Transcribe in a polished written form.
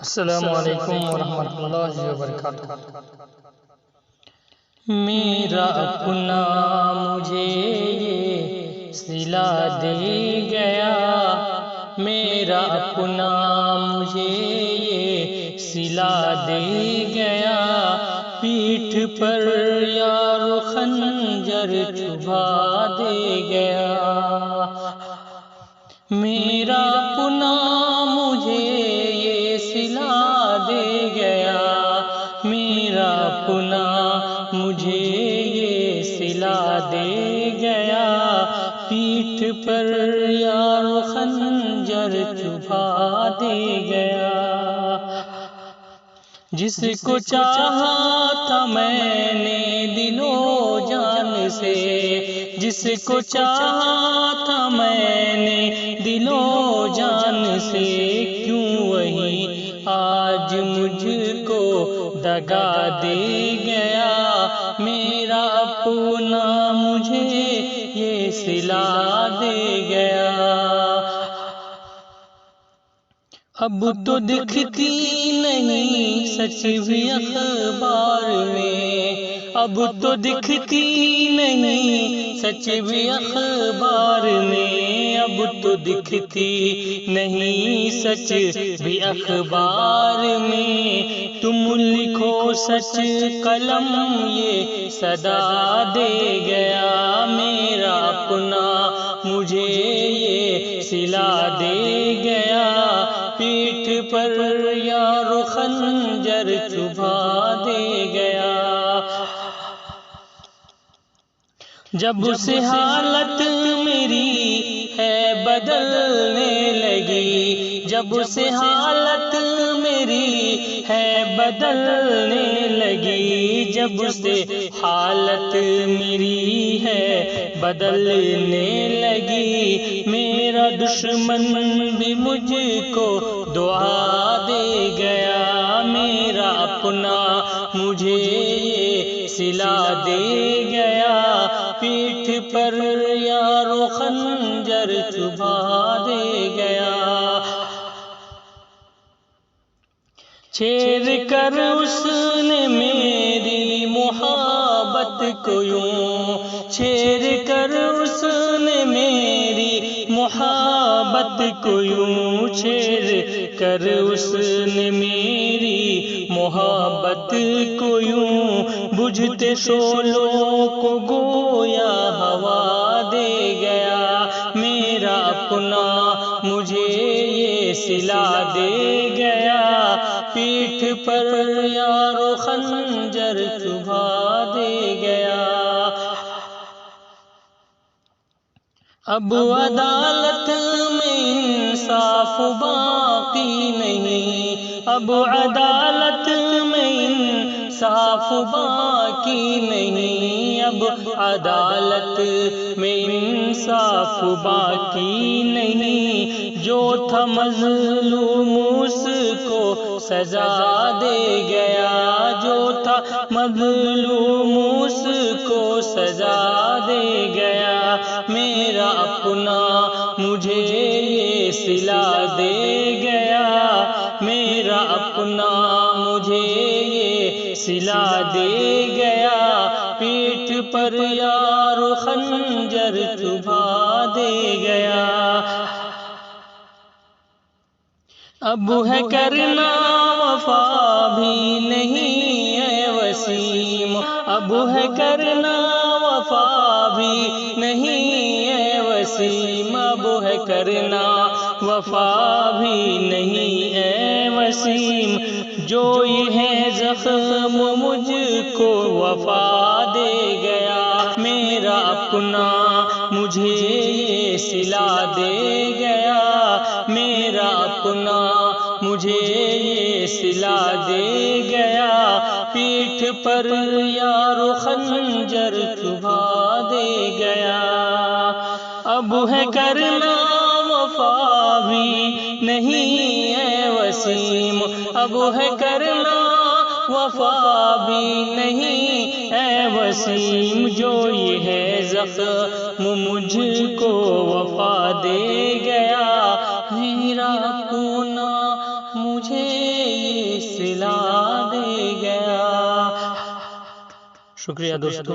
السلام علیکم ورحمۃ اللہ وبرکاتہ۔ میرا اپنا مجھے یہ صلہ دے گیا، میرا اپنا مجھے یہ صلہ دے گیا، پیٹھ پر یار خنجر چبھا دے گیا۔ میرا اپنا مجھے یہ صلہ دے گیا، میرا اپنا مجھے یہ صلہ دے گیا، پیٹھ پر یار خنجر چبھا دے گیا۔ جس کو چاہا تھا میں نے دل و جان سے، جس کو چاہا تھا میں نے دل و جان سے، کیوں وہی آج مجھ کو دگا دے گیا۔ میرا اپنا مجھے یہ صلہ دے گیا۔ اب تو دکھتی نہیں سچ بھی اخبار میں، اب تو دکھتی نہیں سچ بھی اخبار میں، اب تو دکھتی نہیں سچ بھی اخبار میں۔ تم لکھو سچ قلم یہ صدا دے گیا، میرا اپنا مجھے یہ صلہ دے گیا، پیٹھ پر یار خنجر چبھا دے گیا۔ جب سے حالت میری ہے بدلنے لگی، جب سے حالت میری ہے بدلنے لگی، جب سے حالت میری ہے بدلنے لگی، میرا دشمن بھی مجھ کو دعا دے گیا، میرا اپنا مجھے یہ صلہ دے گیا، پیٹھ پر یار خنجر چبھا دے گیا۔ چھیڑ کر اس نے میری محبت کو یوں، چھیڑ کر اس نے میری محبت کو یوں، چھیڑ کر اس نے میری محبت کو یوں، بجھتے شعلوں کو گویا ہوا دے گیا، میرا اپنا مجھے یہ صلہ دے گیا، پیٹھ پر یار خنجر چبھا دے گیا۔ اب عدالت میں انصاف باقی نہیں، اب عدالت میں انصاف باقی نہیں، اب عدالت میں انصاف باقی نہیں، جو تھا مظلوم اس کو سزا دے گیا، جو تھا مظلوم اس کو سزا دے گیا، میرا اپنا مجھے یہ صلہ دے گیا، میرا اپنا مجھے یہ صلہ دے گیا، پیٹھ پر یار خنجر چبھا دے گیا۔ اب ہے کرنا وفا بھی نہیں ہے وسیم، اب ہے کرنا وفا بھی نہیں ہے وسیم، اب ہے کرنا وفا بھی نہیں ہے وسیم، جو یہ ہے زخم مجھ کو وفا دے گیا، میرا اپنا مجھے یہ صلہ دے گیا، میرا اپنا مجھے یہ صلہ دے گیا، پیٹھ پر یار خنجر چبھا دے گیا۔ اب ہے کرنا وفا بھی نہیں ہے وسیم، اب ہے کرنا وفا بھی نہیں ہے وسیم، جو یہ ہے زخم مجھ کو وفا دے گیا، میرا اپنا مجھے شکریہ دوستو.